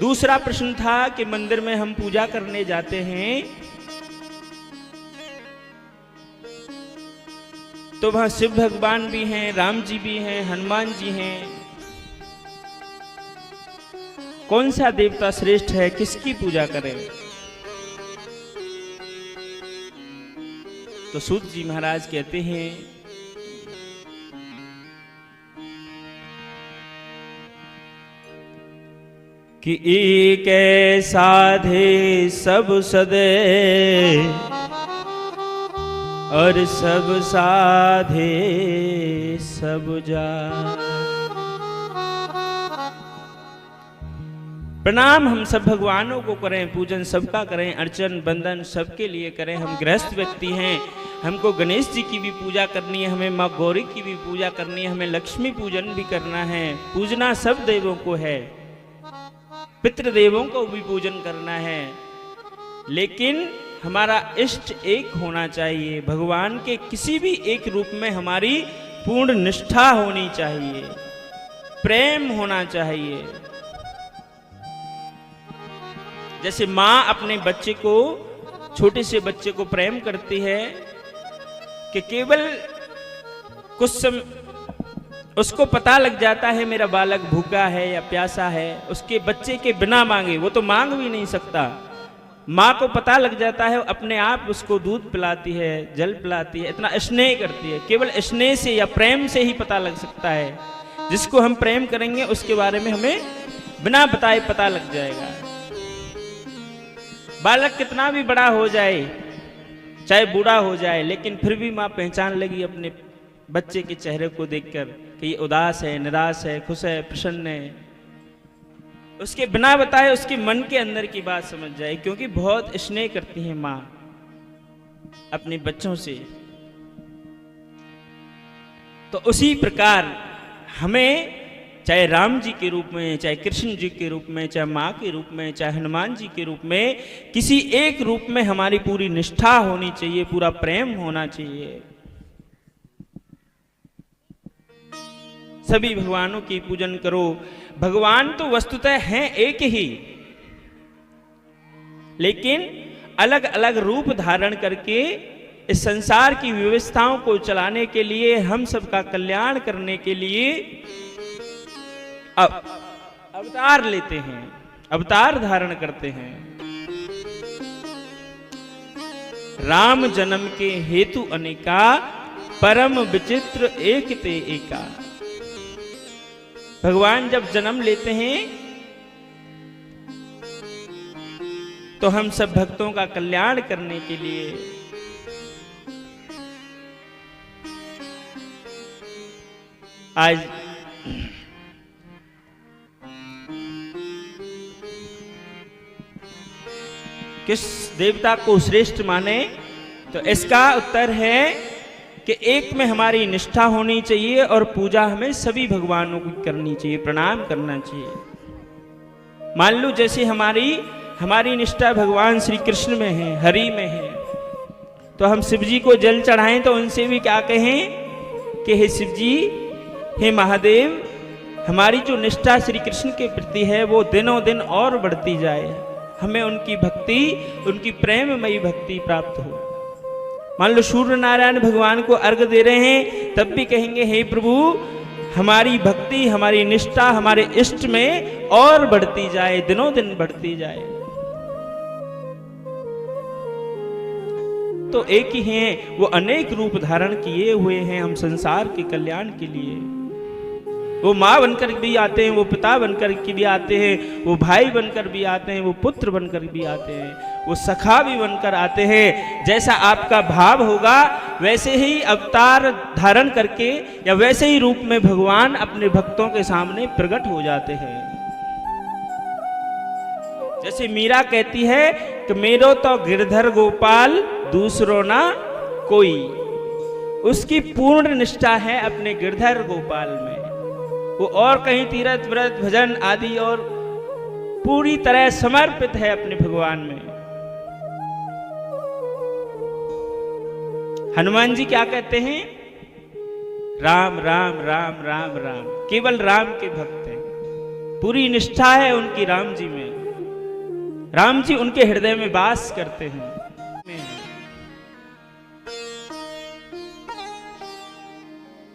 दूसरा प्रश्न था कि मंदिर में हम पूजा करने जाते हैं तो वहां शिव भगवान भी हैं, राम जी भी हैं, हनुमान जी हैं। कौन सा देवता श्रेष्ठ है, किसकी पूजा करें? तो सूत जी महाराज कहते हैं कि एक साधे सब सदे और सब साधे सब जा। प्रणाम हम सब भगवानों को करें, पूजन सबका करें, अर्चन बंदन सबके लिए करें। हम गृहस्थ व्यक्ति हैं, हमको गणेश जी की भी पूजा करनी है, हमें माँ गौरी की भी पूजा करनी है, हमें लक्ष्मी पूजन भी करना है। पूजना सब देवों को है, पितृदेवों को भी पूजन करना है, लेकिन हमारा इष्ट एक होना चाहिए। भगवान के किसी भी एक रूप में हमारी पूर्ण निष्ठा होनी चाहिए, प्रेम होना चाहिए। जैसे माँ अपने बच्चे को, छोटे से बच्चे को प्रेम करती है कि केवल कुछ समय उसको पता लग जाता है मेरा बालक भूखा है या प्यासा है, उसके बच्चे के बिना मांगे, वो तो मांग भी नहीं सकता, माँ को पता लग जाता है, अपने आप उसको दूध पिलाती है, जल पिलाती है, इतना स्नेह करती है। केवल स्नेह से या प्रेम से ही पता लग सकता है। जिसको हम प्रेम करेंगे उसके बारे में हमें बिना बताए पता लग जाएगा। बालक कितना भी बड़ा हो जाए, चाहे बूढ़ा हो जाए, लेकिन फिर भी माँ पहचान लगी अपने बच्चे के चेहरे को देखकर कि ये उदास है, निराश है, खुश है, प्रसन्न है। उसके बिना बताए उसके मन के अंदर की बात समझ जाए, क्योंकि बहुत स्नेह करती है माँ अपने बच्चों से। तो उसी प्रकार हमें चाहे राम जी के रूप में, चाहे कृष्ण जी के रूप में, चाहे माँ के रूप में, चाहे हनुमान जी के रूप में, किसी एक रूप में हमारी पूरी निष्ठा होनी चाहिए, पूरा प्रेम होना चाहिए। सभी भगवानों की पूजन करो। भगवान तो वस्तुतः हैं एक ही, लेकिन अलग अलग रूप धारण करके इस संसार की व्यवस्थाओं को चलाने के लिए, हम सबका कल्याण करने के लिए अवतार लेते हैं, अवतार धारण करते हैं। राम जन्म के हेतु अनेका, परम विचित्र एक ते एका। भगवान जब जन्म लेते हैं तो हम सब भक्तों का कल्याण करने के लिए। आज किस देवता को श्रेष्ठ माने, तो इसका उत्तर है कि एक में हमारी निष्ठा होनी चाहिए और पूजा हमें सभी भगवानों की करनी चाहिए, प्रणाम करना चाहिए। मान लो जैसे हमारी निष्ठा भगवान श्री कृष्ण में है, हरि में है, तो हम शिव जी को जल चढ़ाएं तो उनसे भी क्या कहें कि हे शिव जी, हे महादेव, हमारी जो निष्ठा श्री कृष्ण के प्रति है वो दिनों दिन और बढ़ती जाए, हमें उनकी भक्ति, उनकी प्रेममयी भक्ति प्राप्त हो। मान लो सूर्य नारायण भगवान को अर्घ दे रहे हैं, तब भी कहेंगे हे प्रभु, हमारी भक्ति, हमारी निष्ठा हमारे इष्ट में और बढ़ती जाए, दिनों दिन बढ़ती जाए। तो एक ही हैं, वो अनेक रूप धारण किए हुए हैं हम संसार के कल्याण के लिए। वो माँ बनकर भी आते हैं, वो पिता बनकर के भी आते हैं, वो भाई बनकर भी आते हैं, वो पुत्र बनकर भी आते हैं, वो सखा भी बनकर आते हैं। जैसा आपका भाव होगा वैसे ही अवतार धारण करके या वैसे ही रूप में भगवान अपने भक्तों के सामने प्रकट हो जाते हैं। जैसे मीरा कहती है कि मेरो तो गिरधर गोपाल दूसरो ना कोई, उसकी पूर्ण निष्ठा है अपने गिरधर गोपाल में। वो और कहीं तीर्थ व्रत भजन आदि और पूरी तरह समर्पित है अपने भगवान में। हनुमान जी क्या कहते हैं? राम राम राम राम राम, केवल राम के भक्त हैं। पूरी निष्ठा है उनकी राम जी में। राम जी उनके हृदय में वास करते हैं।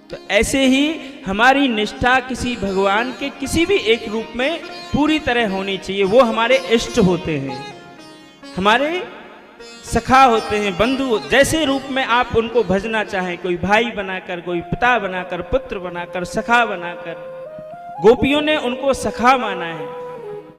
तो ऐसे ही हमारी निष्ठा किसी भगवान के किसी भी एक रूप में पूरी तरह होनी चाहिए। वो हमारे इष्ट होते हैं, हमारे सखा होते हैं, बंधु। जैसे रूप में आप उनको भजना चाहें, कोई भाई बनाकर, कोई पिता बनाकर, पुत्र बनाकर, सखा बनाकर। गोपियों ने उनको सखा माना है।